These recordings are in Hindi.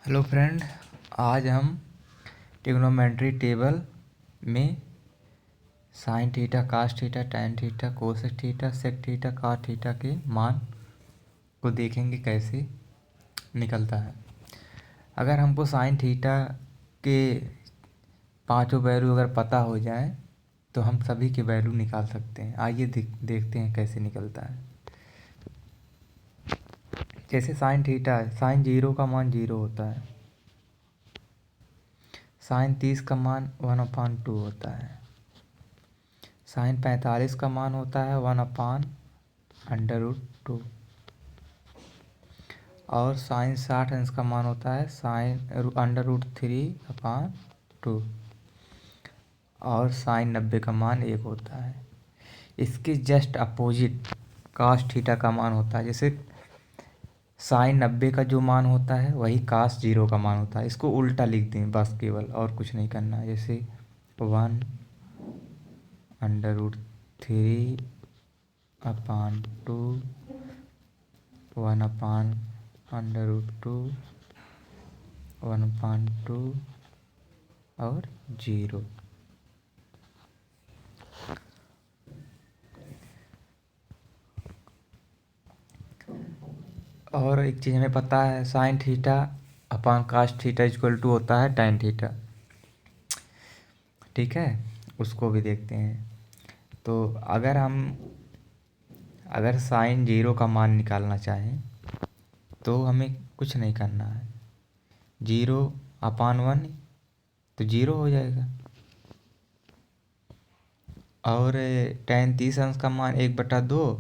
हेलो फ्रेंड, आज हम ट्रिग्नोमेट्री टेबल में sine theta, cos theta, tan theta, cosec theta, sec theta, cot theta के मान को देखेंगे कैसे निकलता है। अगर हमको साइन थीटा के पांचों वैल्यू अगर पता हो जाए तो हम सभी के वैल्यू निकाल सकते हैं। आइए देखते हैं कैसे निकलता है। जैसे साइन थीटा है, साइन 0 का मान 0 होता है, साइन 30 का मान 1/2 होता है, साइन 45 का मान होता है 1/√2 और साइन 60 अंश का मान होता है साइन √3/2 और साइन 90 का मान 1 होता है। इसके जस्ट अपोजिट कास थीटा का मान होता है। जैसे साइन 90 का जो मान होता है वही कास 0 का मान होता है। इसको उल्टा लिख दें बस, केवल, और कुछ नहीं करना है। जैसे 1/√3/2 1/√2 1/2 और 0। और एक चीज़ हमें पता है, sine theta upon cos theta equal to होता है टैन थीटा। ठीक है, उसको भी देखते हैं। तो अगर साइन 0 का मान निकालना चाहें तो हमें कुछ नहीं करना है। 0/1 तो 0 हो जाएगा। और टैन 30 अंश का मान 1/2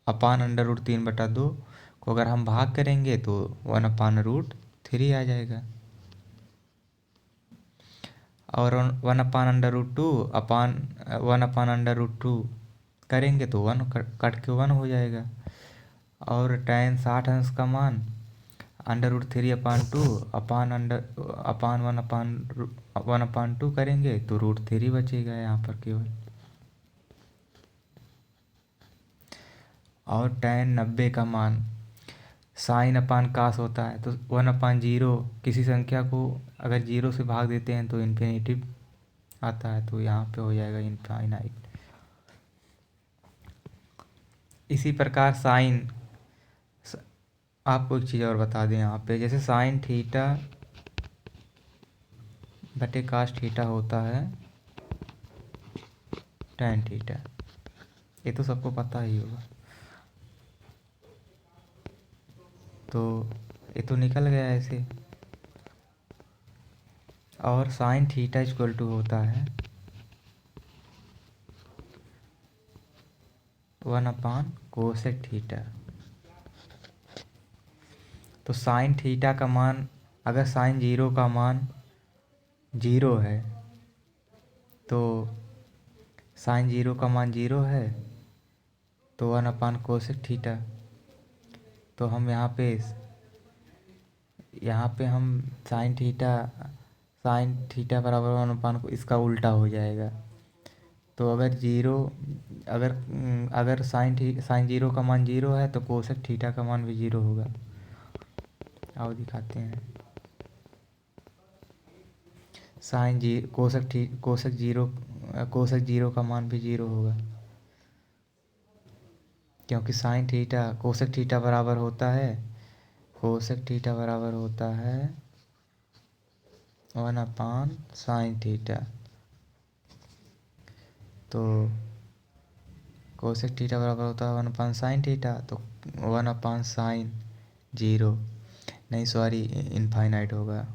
/√3/2 को अगर हम भाग करेंगे तो 1/√3 आ जाएगा। और 1/√2 करेंगे तो 1 कट के 1 हो जाएगा। और टैन 60 अंश का मान √3/2 1/2 करेंगे तो √3 बचेगा यहाँ पर केवल। और टैन 90 का मान साइन अपान कास होता है, तो 1/0 किसी संख्या को अगर 0 से भाग देते हैं तो इन्फिनिटिव आता है, तो यहाँ पे हो जाएगा इनफाइनाइट। इसी प्रकार साइन, आपको एक चीज़ और बता दें यहाँ पे, जैसे साइन थीटा बटे कास थीटा होता है टैन थीटा। ये तो सबको पता ही होगा। तो ये तो निकल गया ऐसे। और साइन थीटा इक्वल टू होता है 1/कोसेक थीटा। तो साइन थीटा का मान, अगर साइन 0 का मान 0 है तो साइन 0 का मान 0 है तो 1/कोसेक थीटा। तो हम यहाँ पे हम साइन थीटा बराबर 1/, को इसका उल्टा हो जाएगा। तो अगर साइन 0 का मान 0 है तो कोसेक थीटा का मान भी 0 होगा। आओ दिखाते हैं। कोसेक 0 का मान भी 0 होगा, क्योंकि साइन थीटा कोसेक थीटा बराबर होता है 1/साइन थीटा। तो कोसेक थीटा बराबर होता है 1/साइन थीटा, तो 1/साइन 0, नहीं सॉरी, इनफाइनाइट होगा।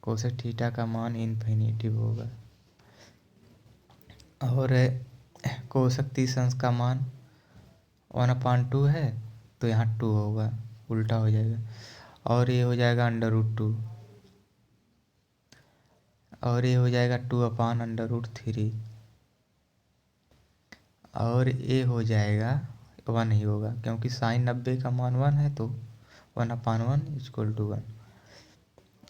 कोसेक थीटा का मान इन्फिनिटिव होगा। और कोसेक 30 अंश का मान 1/2 है तो यहाँ 2 होगा, उल्टा हो जाएगा। और ये हो जाएगा √2 और ये हो जाएगा 2/√3 और ये हो जाएगा 1 ही होगा, क्योंकि साइन 90 का मान 1 है तो 1/1 इक्वल टू 1।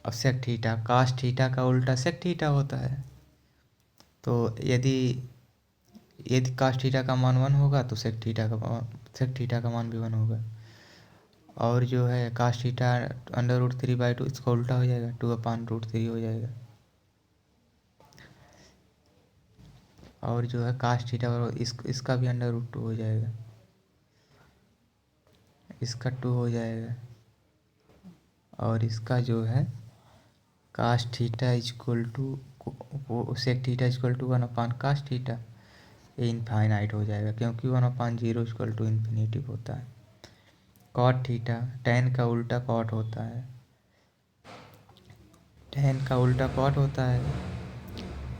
अब सेक थीटा, कास थीटा का उल्टा सेक थीटा होता है। तो यदि कास थीटा का मान 1 होगा तो सेक थीटा का मान भी 1 होगा। और जो है कास्ट थीटा √3/2 इसका उल्टा हो जाएगा, 2/√3 हो जाएगा। और जो है कास्ट थीटा बराबर इसका भी √2 हो जाएगा, इसका 2 हो जाएगा। और इसका जो है cos theta equal to sec theta equal to 1/कास्ट थीटा, ये इनफाइनाइट हो जाएगा क्योंकि 1/0 इक्वल टू इन्फिनेटिव होता है। कॉट थीटा, tan का उल्टा कॉट होता है, tan का उल्टा कॉट होता है,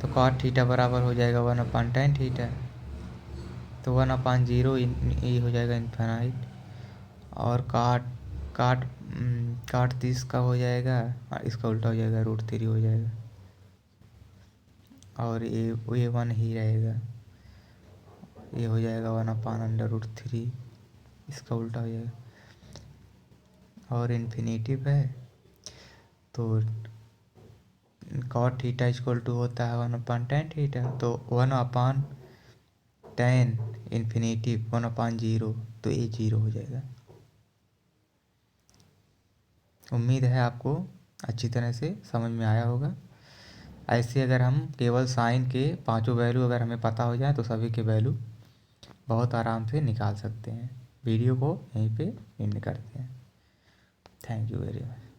तो कॉट थीटा बराबर हो जाएगा 1/tan थीटा, तो 1/0 ये हो जाएगा इन्फाइनाइट। और काट काट काट 30 का हो जाएगा, इसका उल्टा हो जाएगा, √3 हो जाएगा। और ये 1 ही रहेगा, ये हो जाएगा 1/√3, इसका उल्टा हो जाएगा। और इन्फिनेटिव है तो कॉट थीटा इक्वल टू होता है 1/tan थीटा, तो 1/tan इन्फिनेटिव 1/0, तो ये 0 हो जाएगा। उम्मीद है आपको अच्छी तरह से समझ में आया होगा। ऐसे अगर हम केवल साइन के पांचों वैल्यू अगर हमें पता हो जाए तो सभी के वैल्यू बहुत आराम से निकाल सकते हैं। वीडियो को यहीं पे एंड करते हैं। Thank you very much.